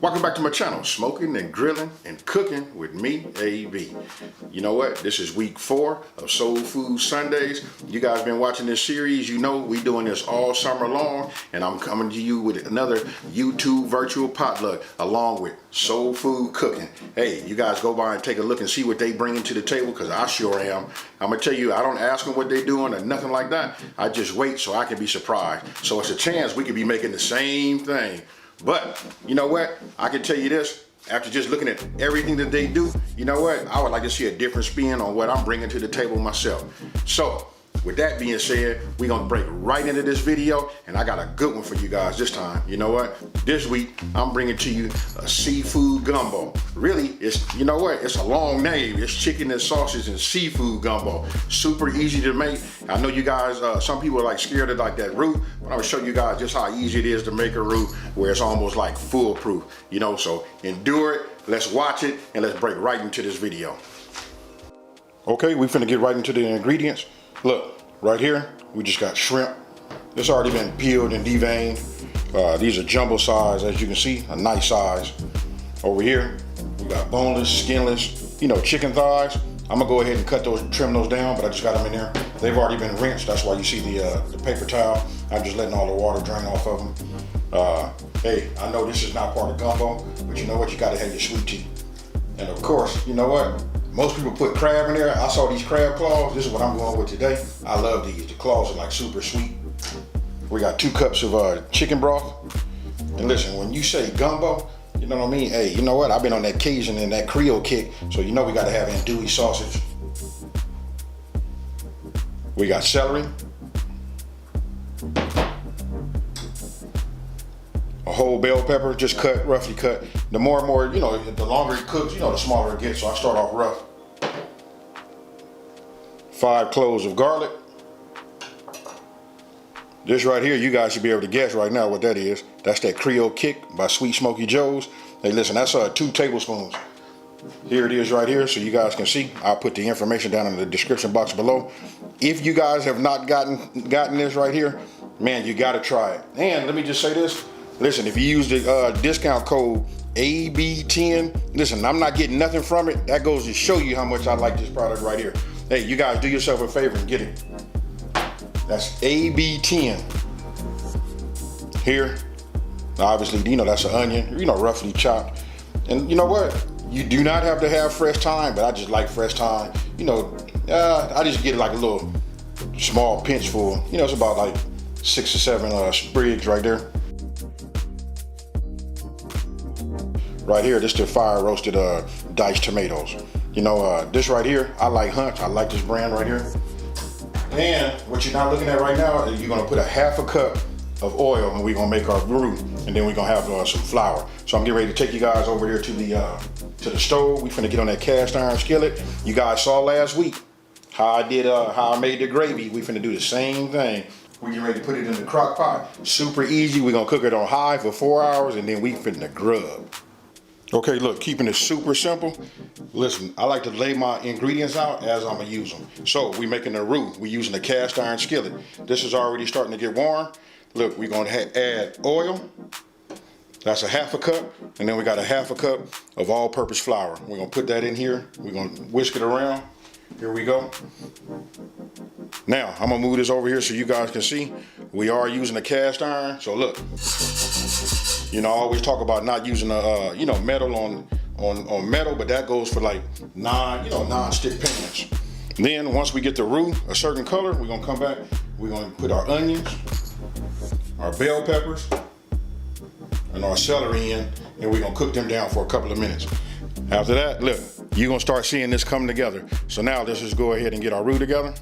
Welcome back to my channel, Smoking and Grilling and Cooking with me, AB. You know what? This is week 4 of Soul Food Sundays. You guys been watching this series. You know we doing this all summer long, and I'm coming to you with another YouTube virtual potluck along with Soul Food Cooking. Hey, you guys go by and take a look and see what they bringing to the table, because I sure am. I'm gonna tell you, I don't ask them what they doing or nothing like that. I just wait so I can be surprised. So it's a chance we could be making the same thing. But you know what? I can tell you this, after just looking at everything that they do, you know what? I would like to see a different spin on what I'm bringing to the table myself. So with that being said, we're gonna break right into this video, and I got a good one for you guys this time. You know what? This week, I'm bringing to you a seafood gumbo. Really, you know what? It's a long name. It's chicken and sausage and seafood gumbo. Super easy to make. I know you guys, some people are like scared of like that roux, but I'm gonna show you guys just how easy it is to make a roux where it's almost like foolproof. You know, so endure it, let's watch it, and let's break right into this video. Okay, we finna get right into the ingredients. Look, right here, we just got shrimp. It's already been peeled and deveined. These are jumbo size, as you can see, a nice size. Over here, we got boneless, skinless, you know, chicken thighs. I'm gonna go ahead and trim those down, but I just got them in there. They've already been rinsed, that's why you see the paper towel. I'm just letting all the water drain off of them. Hey, I know this is not part of gumbo, but you know what, you gotta have your sweet tea. And of course, you know what? Most people put crab in there. I saw these crab claws. This is what I'm going with today. I love these. The claws are like super sweet. We got 2 cups of chicken broth. And listen, when you say gumbo, you know what I mean? Hey, you know what? I've been on that Cajun and that Creole kick, so you know we gotta have andouille sausage. We got celery. A whole bell pepper, just cut, roughly cut. The more and more, you know, the longer it cooks, you know, the smaller it gets, so I start off rough. 5 cloves of garlic. This right here, you guys should be able to guess right now what that is. That's that Creole Kick by Sweet Smoky Joe's. Hey, listen, that's 2 tablespoons. Here it is right here, so you guys can see. I'll put the information down in the description box below. If you guys have not gotten this right here, man, you gotta try it. And let me just say this. Listen, if you use the discount code AB10, listen, I'm not getting nothing from it. That goes to show you how much I like this product right here. Hey, you guys do yourself a favor and get it. That's AB10. Here, obviously, you know, that's an onion, you know, roughly chopped. And you know what? You do not have to have fresh thyme, but I just like fresh thyme. You know, I just get like a little small pinch full. You know, it's about like 6 or 7 sprigs right there. Right here, this is the fire roasted diced tomatoes. You know, this right here, I like Hunt's. I like this brand right here. And what you're not looking at right now, you're gonna put a half a cup of oil, and we're gonna make our roux, and then we're gonna have some flour. So I'm getting ready to take you guys over here to the stove. We finna get on that cast iron skillet. You guys saw last week how I made the gravy. We finna do the same thing. We get ready to put it in the crock pot. Super easy. We're gonna cook it on high for 4 hours, and then we finna grub. Okay, look, keeping it super simple. Listen, I like to lay my ingredients out as I'm gonna use them. So we making a roux. We using a cast iron skillet. This is already starting to get warm. Look, we're gonna add oil. That's a half a cup. And then we got a half a cup of all-purpose flour. We're gonna put that in here. We're gonna whisk it around. Here we go. Now, I'm gonna move this over here so you guys can see. We are using a cast iron, so look. You know, I always talk about not using you know, metal on metal, but that goes for like non-stick pans. Then once we get the roux a certain color, we're gonna come back. We're gonna put our onions, our bell peppers, and our celery in, and we're gonna cook them down for a couple of minutes. After that, look, you're gonna start seeing this come together. So now let's just go ahead and get our roux together.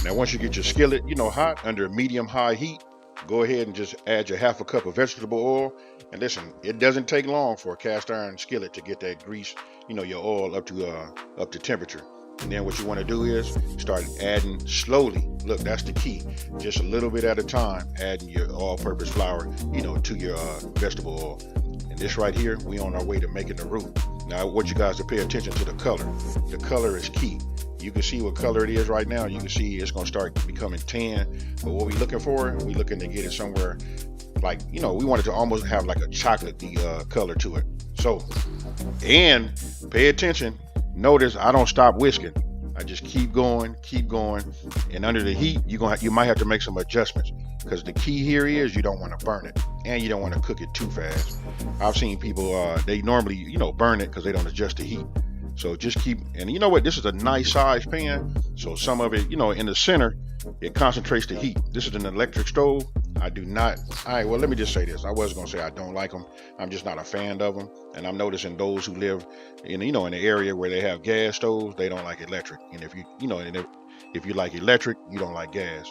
Now once you get your skillet, you know, hot under medium-high heat, go ahead and just add your half a cup of vegetable oil. And listen, it doesn't take long for a cast iron skillet to get that grease, you know, your oil up to temperature. And then what you want to do is start adding slowly. Look, that's the key. Just a little bit at a time, adding your all-purpose flour, you know, to your vegetable oil. And this right here, we on our way to making the roux. Now, I want you guys to pay attention to the color. The color is key. You can see what color it is right now. You can see it's gonna start becoming tan. But what we're looking for, we're looking to get it somewhere like, you know, we want it to almost have like a chocolatey color to it. So, and pay attention. Notice I don't stop whisking. I just keep going, and under the heat, you might have to make some adjustments, because the key here is you don't want to burn it, and you don't want to cook it too fast. I've seen people they normally, you know, burn it because they don't adjust the heat. So just keep, and you know what? This is a nice size pan, so some of it, you know, in the center, it concentrates the heat. This is an electric stove. I do not. All right, well, let me just say this. I was gonna say I don't like them. I'm just not a fan of them, and I'm noticing those who live in, you know, in the area where they have gas stoves, they don't like electric. And if you, you know, and if you like electric, you don't like gas.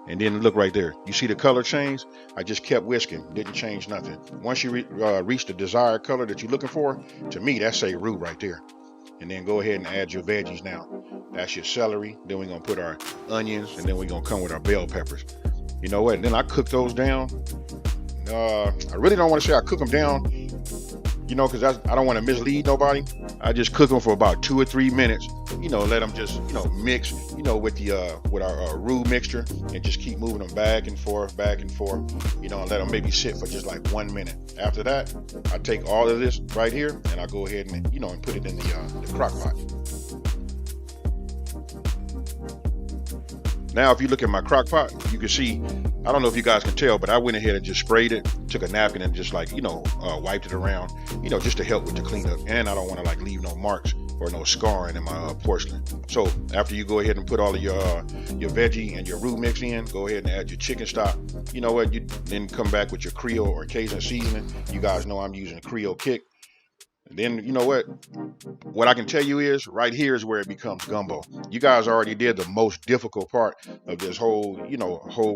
And then look right there. You see the color change? I just kept whisking, didn't change nothing. Once you reach the desired color that you're looking for, to me, that's say roux right there. And then go ahead and add your veggies now. That's your celery. Then we're gonna put our onions, and then we're gonna come with our bell peppers. You know what? And then I cook those down. I really don't want to say I cook them down, you know, because I don't want to mislead nobody. I just cook them for about 2 or 3 minutes. You know, let them just, you know, mix, you know, with the with our roux mixture, and just keep moving them back and forth, you know, and let them maybe sit for just like 1 minute. After that, I take all of this right here, and I go ahead and, you know, and put it in the crock pot. Now, if you look at my crock pot, you can see, I don't know if you guys can tell, but I went ahead and just sprayed it, took a napkin and just like, you know, wiped it around, you know, just to help with the cleanup. And I don't want to like leave no marks or no scarring in my porcelain. So after you go ahead and put all of your veggie and your roux mix in, go ahead and add your chicken stock. You know what? You then come back with your Creole or Cajun seasoning. You guys know I'm using Creole Kick. And then, you know what I can tell you is right here is where it becomes gumbo. You guys already did the most difficult part of this whole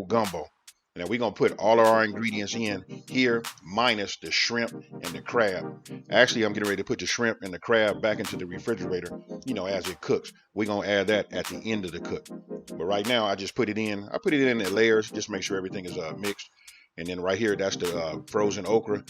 gumbo. Now we're gonna put all of our ingredients in here, minus the shrimp and the crab. Actually, I'm getting ready to put the shrimp and the crab back into the refrigerator, you know, as it cooks. We're gonna add that at the end of the cook. But right now, I just put it in. I put it in layers, just make sure everything is mixed. And then right here, that's the frozen okra.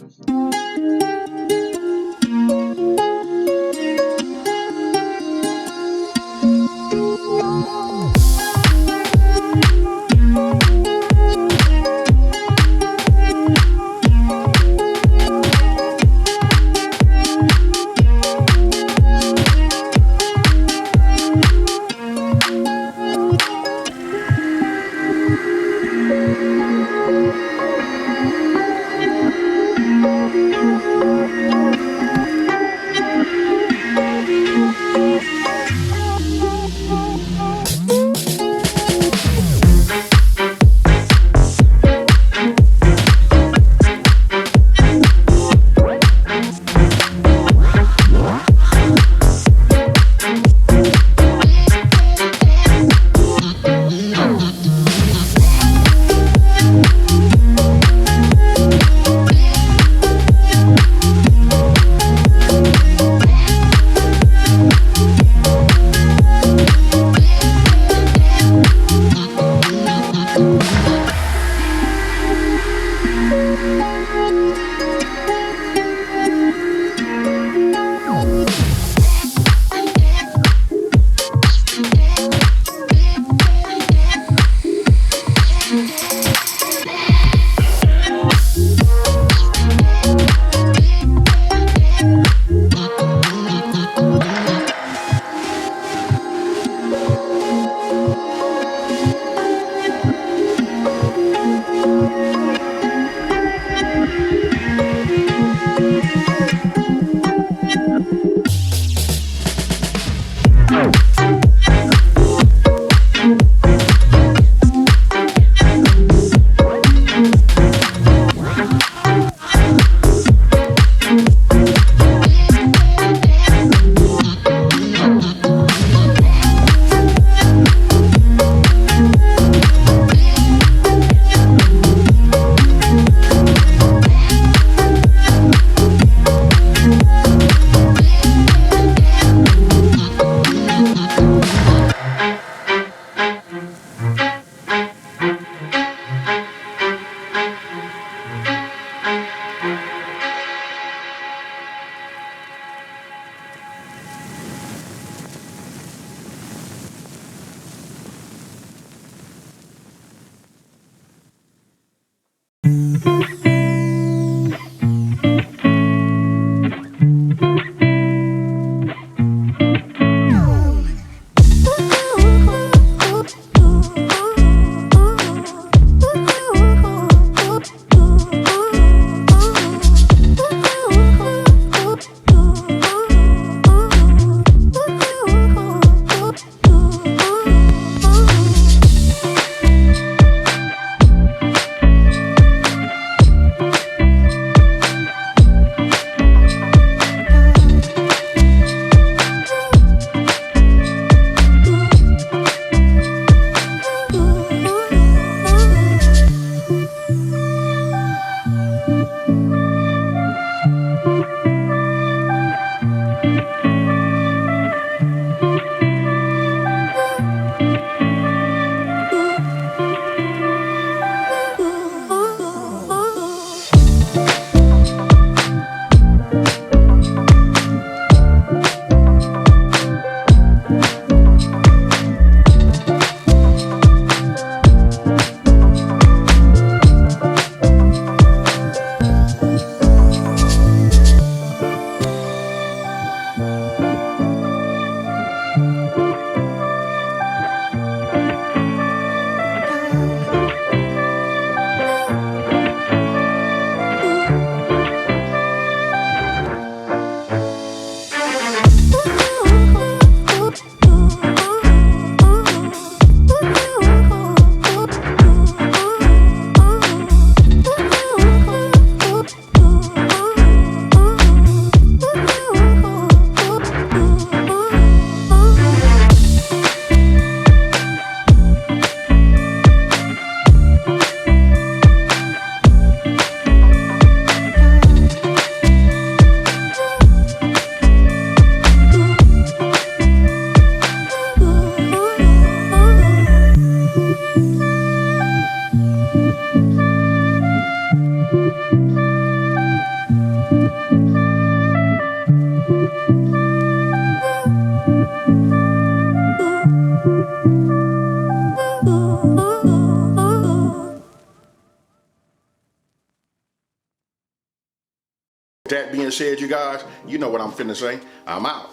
That being said, you guys, you know what I'm finna say. I'm out.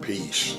Peace.